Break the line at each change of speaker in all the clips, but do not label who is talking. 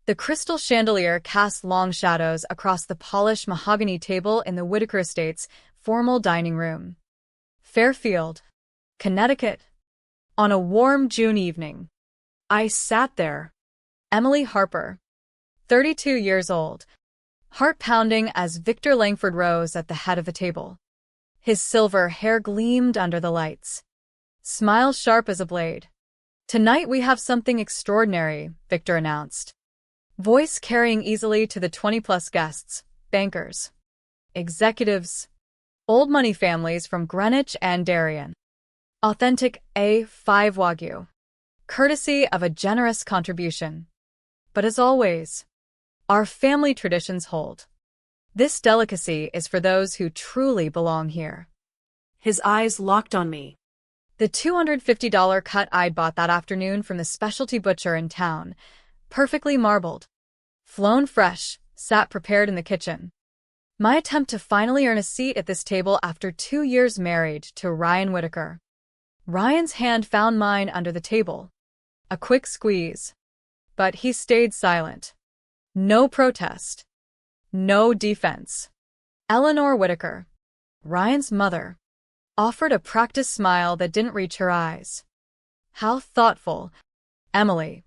The crystal chandelier cast long shadows across the polished mahogany table in the Whitaker Estate's formal dining room. Fairfield, Connecticut. On a warm June evening, I sat there. Emily Harper, 32 years old, heart pounding as Victor Langford rose at the head of the table. His silver hair gleamed under the lights, smile sharp as a blade. "Tonight we have something extraordinary," Victor announced, voice carrying easily to the 20-plus guests, bankers, executives, old money families from Greenwich and Darien. Authentic A5 Wagyu, courtesy of a generous contribution. But as always, our family traditions hold. This delicacy is for those who truly belong here.
His eyes locked on me.
The $250 cut I'd bought that afternoon from the specialty butcher in town, perfectly marbled, flown fresh, sat prepared in the kitchen. My attempt to finally earn a seat at this table after 2 years married to Ryan Whitaker. Ryan's hand found mine under the table. A quick squeeze. But he stayed silent. No protest. No defense. Eleanor Whitaker, Ryan's mother, offered a practiced smile that didn't reach her eyes. How thoughtful. Emily,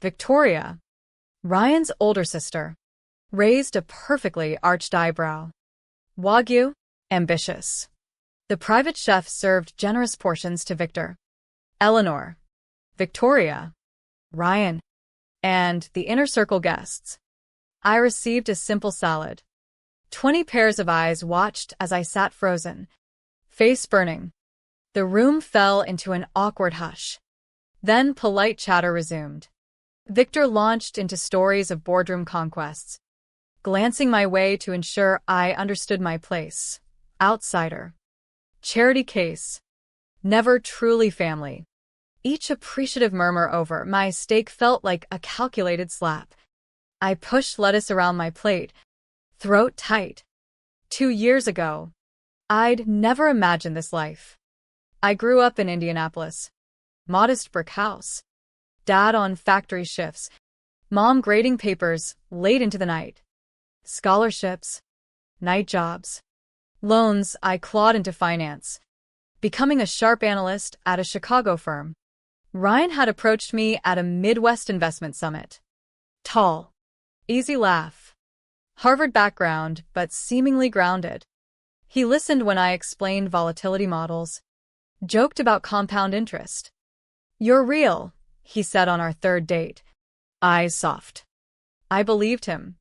Victoria, Ryan's older sister, raised a perfectly arched eyebrow. Wagyu, ambitious. The private chef served generous portions to Victor, Eleanor, Victoria, Ryan, and the inner circle guests. I received a simple salad. 20 pairs of eyes watched as I sat frozen, face burning. The room fell into an awkward hush. Then polite chatter resumed. Victor launched into stories of boardroom conquests, glancing my way to ensure I understood my place. Outsider. Charity case. Never truly family. Each appreciative murmur over my steak felt like a calculated slap. I pushed lettuce around my plate, throat tight. 2 years ago, I'd never imagined this life. I grew up in Indianapolis. Modest brick house. Dad on factory shifts. Mom grading papers late into the night. Scholarships. Night jobs. Loans I clawed into finance. Becoming a sharp analyst at a Chicago firm. Ryan had approached me at a Midwest investment summit. Tall. Easy laugh. Harvard background, but seemingly grounded. He listened when I explained volatility models. Joked about compound interest. "You're real," he said on our third date. Eyes soft. I believed him.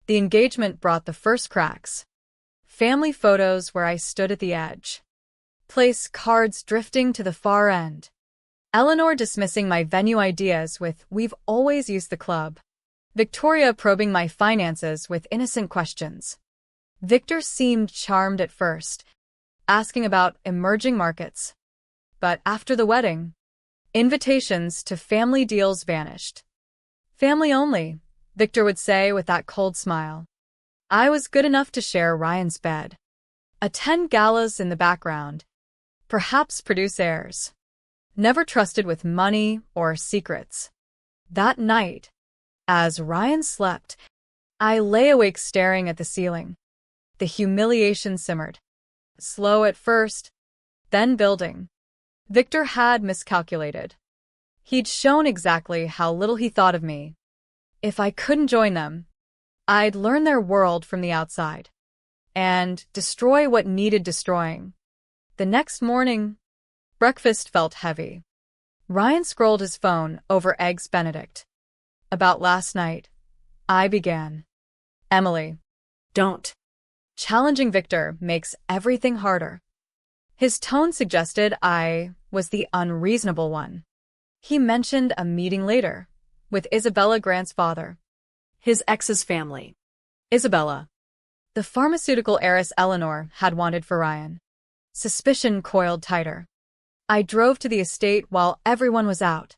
The engagement brought the first cracks. Family photos where I stood at the edge. Place cards drifting to the far end. Eleanor dismissing my venue ideas with "We've always used the club." Victoria probing my finances with innocent questions. Victor seemed charmed at first, asking about emerging markets. But after the wedding, invitations to family deals vanished. "Family only," Victor would say with that cold smile. I was good enough to share Ryan's bed. Attend galas in the background. Perhaps produce heirs. Never trusted with money or secrets. That night, as Ryan slept, I lay awake staring at the ceiling. The humiliation simmered. Slow at first, then building. Victor had miscalculated. He'd shown exactly how little he thought of me. If I couldn't join them, I'd learn their world from the outside and destroy what needed destroying. The next morning, breakfast felt heavy. Ryan scrolled his phone over Eggs Benedict. About last night, I began. "Emily,
Don't."
challenging Victor makes everything harder. His tone suggested I was the unreasonable one. He mentioned a meeting later, with Isabella Grant's father.
His ex's family.
Isabella, the pharmaceutical heiress Eleanor had wanted for Ryan. Suspicion coiled tighter. I drove to the estate while everyone was out.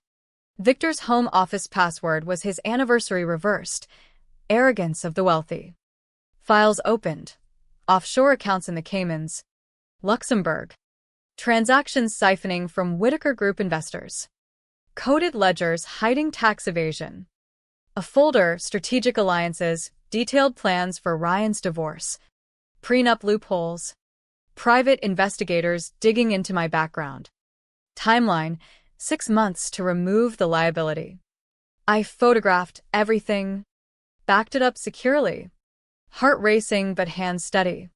Victor's home office password was his anniversary reversed. Arrogance of the wealthy. Files opened. Offshore accounts in the Caymans. Luxembourg. Transactions siphoning from Whitaker Group investors. Coded ledgers hiding tax evasion. A folder, strategic alliances, detailed plans for Ryan's divorce, prenup loopholes, private investigators digging into my background. Timeline, 6 months to remove the liability. I photographed everything, backed it up securely. Heart racing but hands steady.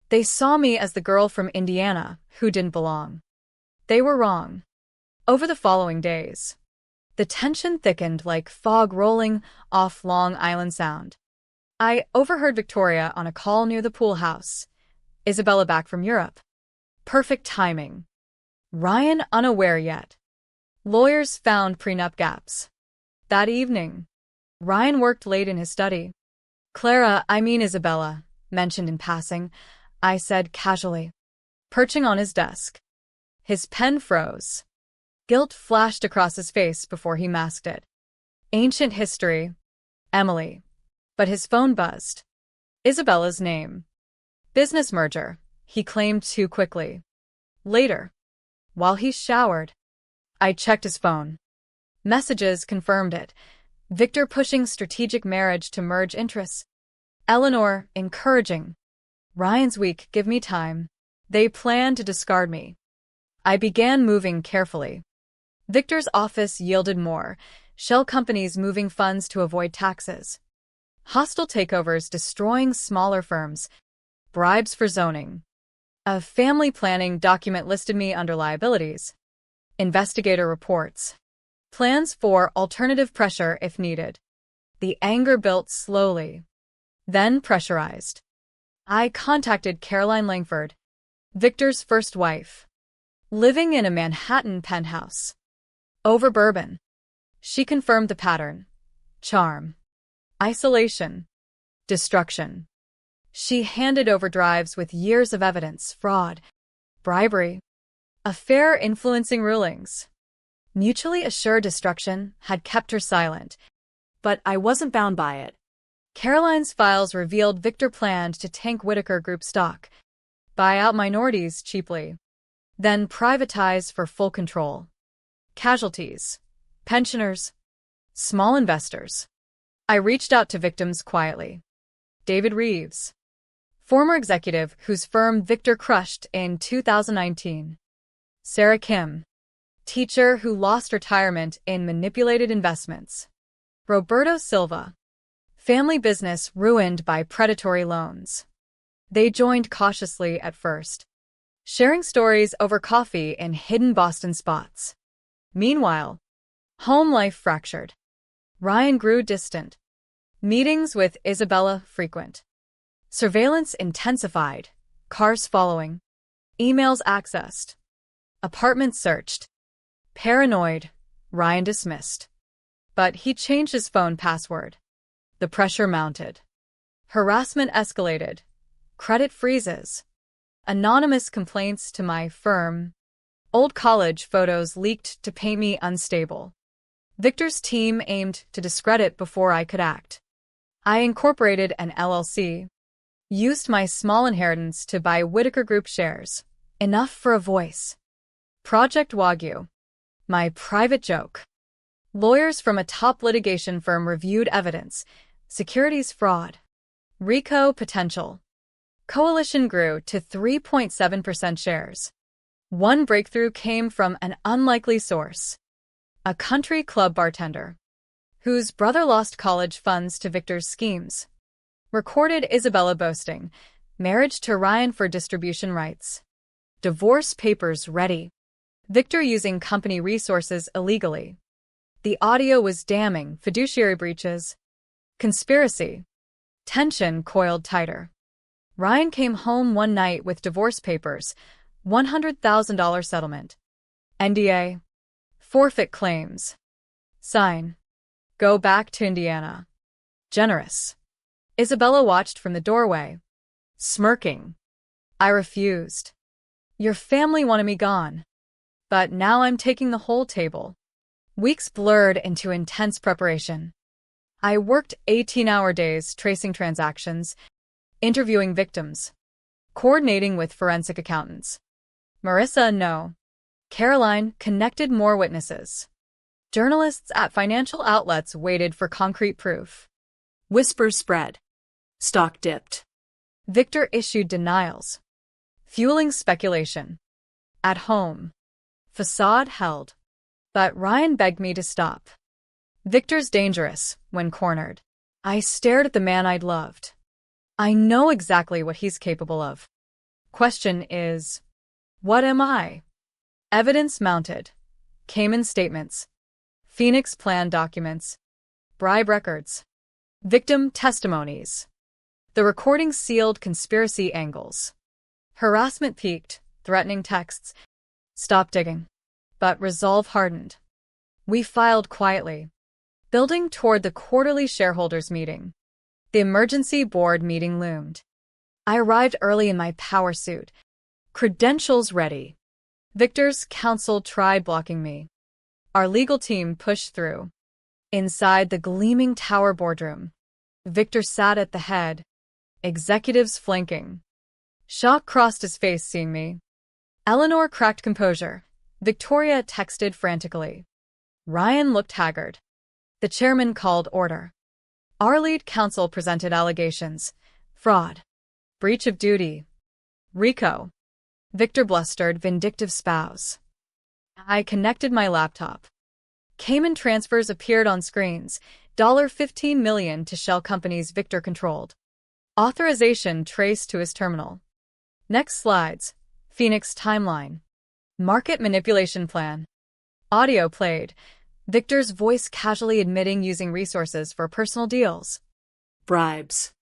They saw me as the girl from Indiana who didn't belong. They were wrong. Over the following days, the tension thickened like fog rolling off Long Island Sound. I overheard Victoria on a call near the pool house. Isabella back from Europe. Perfect timing. Ryan unaware yet. Lawyers found prenup gaps. That evening, Ryan worked late in his study. Isabella, mentioned in passing, I said casually, perching on his desk. His pen froze. Guilt flashed across his face before he masked it. Ancient history. Emily. But his phone buzzed. Isabella's name. Business merger, he claimed too quickly. Later, while he showered, I checked his phone. Messages confirmed it. Victor pushing strategic marriage to merge interests. Eleanor encouraging. Ryan's weak, give me time. They plan to discard me. I began moving carefully. Victor's office yielded more, shell companies moving funds to avoid taxes. Hostile takeovers destroying smaller firms. Bribes for zoning. A family planning document listed me under liabilities. Investigator reports. Plans for alternative pressure if needed. The anger built slowly, then pressurized. I contacted Caroline Langford, Victor's first wife, living in a Manhattan penthouse. Over bourbon. She confirmed the pattern. Charm. Isolation. Destruction. She handed over drives with years of evidence, fraud, bribery, affair influencing rulings. Mutually assured destruction had kept her silent,
But I wasn't bound by it.
Caroline's files revealed Victor planned to tank Whitaker Group stock, buy out minorities cheaply, then privatize for full control. Casualties. Pensioners. Small investors. I reached out to victims quietly. David Reeves, former executive whose firm Victor crushed in 2019. Sarah Kim, teacher who lost retirement in manipulated investments. Roberto Silva, family business ruined by predatory loans. They joined cautiously at first, sharing stories over coffee in hidden Boston spots. Meanwhile, home life fractured. Ryan grew distant. Meetings with Isabella frequent. Surveillance intensified. Cars following. Emails accessed. Apartments searched. Paranoid, Ryan dismissed. But he changed his phone password. The pressure mounted. Harassment escalated. Credit freezes. Anonymous complaints to my firm. Old college photos leaked to paint me unstable. Victor's team aimed to discredit before I could act. I incorporated an LLC. Used my small inheritance to buy Whitaker Group shares. Enough for a voice. Project Wagyu. My private joke. Lawyers from a top litigation firm reviewed evidence. Securities fraud. RICO potential. Coalition grew to 3.7% shares. One breakthrough came from an unlikely source. A country club bartender, whose brother lost college funds to Victor's schemes. Recorded Isabella boasting, marriage to Ryan for distribution rights. Divorce papers ready. Victor using company resources illegally. The audio was damning, fiduciary breaches. Conspiracy. Tension coiled tighter. Ryan came home one night with divorce papers, $100,000 settlement. NDA. Forfeit claims. Sign. Go back to Indiana. Generous. Isabella watched from the doorway, smirking. I refused. Your family wanted me gone. But now I'm taking the whole table. Weeks blurred into intense preparation. I worked 18-hour days tracing transactions, interviewing victims, coordinating with forensic accountants. Marissa, no. Caroline connected more witnesses. Journalists at financial outlets waited for concrete proof.
Whispers spread. Stock dipped.
Victor issued denials, fueling speculation. At home, facade held. But Ryan begged me to stop. Victor's dangerous when cornered. I stared at the man I'd loved. I know exactly what he's capable of. Question is, what am I? Evidence mounted. Cayman statements. Phoenix plan documents. Bribe records. Victim testimonies. The recording sealed conspiracy angles. Harassment peaked, threatening texts. Stop digging. But resolve hardened. We filed quietly, building toward the quarterly shareholders meeting. The emergency board meeting loomed. I arrived early in my power suit, credentials ready. Victor's counsel tried blocking me. Our legal team pushed through. Inside the gleaming tower boardroom, Victor sat at the head, executives flanking. Shock crossed his face seeing me. Eleanor cracked composure. Victoria texted frantically. Ryan looked haggard. The chairman called order. Our lead counsel presented allegations. Fraud. Breach of duty. RICO. Victor blustered, vindictive spouse. I connected my laptop. Cayman transfers appeared on screens. $15 million to shell companies Victor controlled. Authorization traced to his terminal. Next slides. Phoenix timeline. Market manipulation plan. Audio played. Victor's voice casually admitting using resources for personal deals.
Bribes.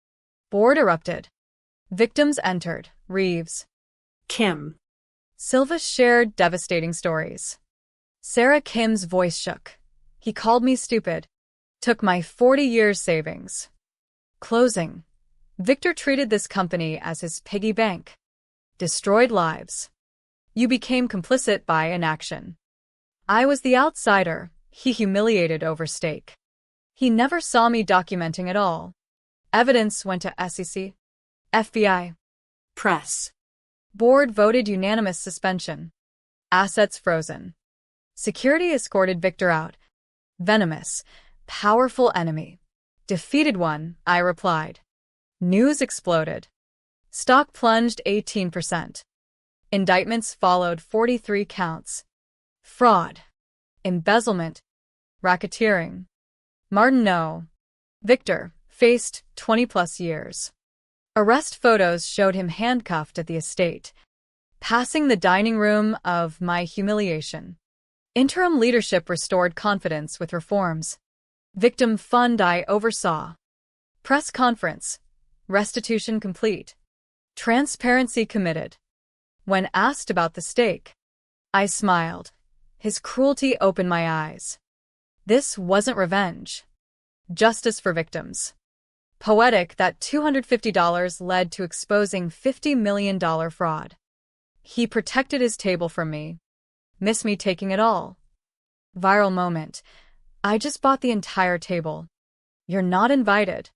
Board erupted. Victims entered. Reeves.
Kim.
Silva shared devastating stories. Sarah Kim's voice shook. He called me stupid. Took my 40 years savings. Closing. Victor treated this company as his piggy bank. Destroyed lives. You became complicit by inaction. I was the outsider, he humiliated over stake. He never saw me documenting at all. Evidence went to SEC, FBI,
Press.
Board voted unanimous suspension. Assets frozen. Security escorted Victor out. Venomous, powerful enemy. Defeated one, I replied. News exploded. Stock plunged 18%. Indictments followed 43 counts. Fraud. Embezzlement. Racketeering. Martineau. Victor faced 20-plus years. Arrest photos showed him handcuffed at the estate, passing the dining room of my humiliation. Interim leadership restored confidence with reforms. Victim fund I oversaw. Press conference. Restitution complete. Transparency committed. When asked about the stake, I smiled. His cruelty opened my eyes. This wasn't revenge. Justice for victims. Poetic that $250 led to exposing $50 million fraud. He protected his table from me. Miss me taking it all. Viral moment. I just bought the entire table. You're not invited.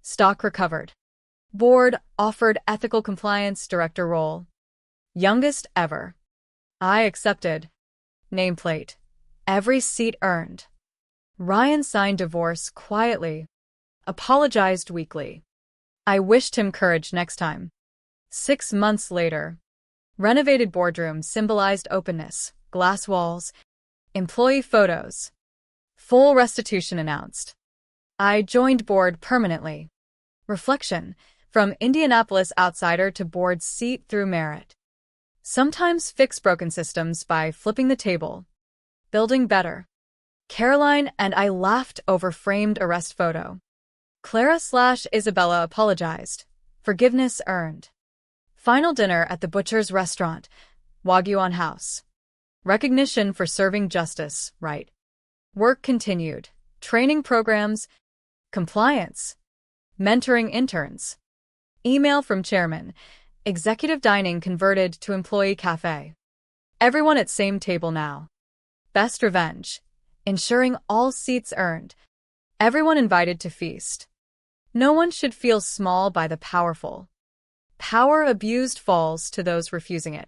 Stock recovered. Board offered ethical compliance director role. Youngest ever. I accepted. Nameplate. Every seat earned. Ryan signed divorce quietly. Apologized weekly. I wished him courage next time. 6 months later. Renovated boardroom symbolized openness, glass walls, employee photos. Full restitution announced. I joined board permanently. Reflection. From Indianapolis outsider to board seat through merit. Sometimes fix broken systems by flipping the table. Building better. Caroline and I laughed over framed arrest photo. Clara/Isabella apologized. Forgiveness earned. Final dinner at the butcher's restaurant. Wagyu on house. Recognition for serving justice, right. Work continued. Training programs. Compliance. Mentoring interns. Email from chairman. Executive dining converted to employee cafe. Everyone at same table now. Best revenge. Ensuring all seats earned. Everyone invited to feast. No one should feel small by the powerful. Power abused falls to those refusing it.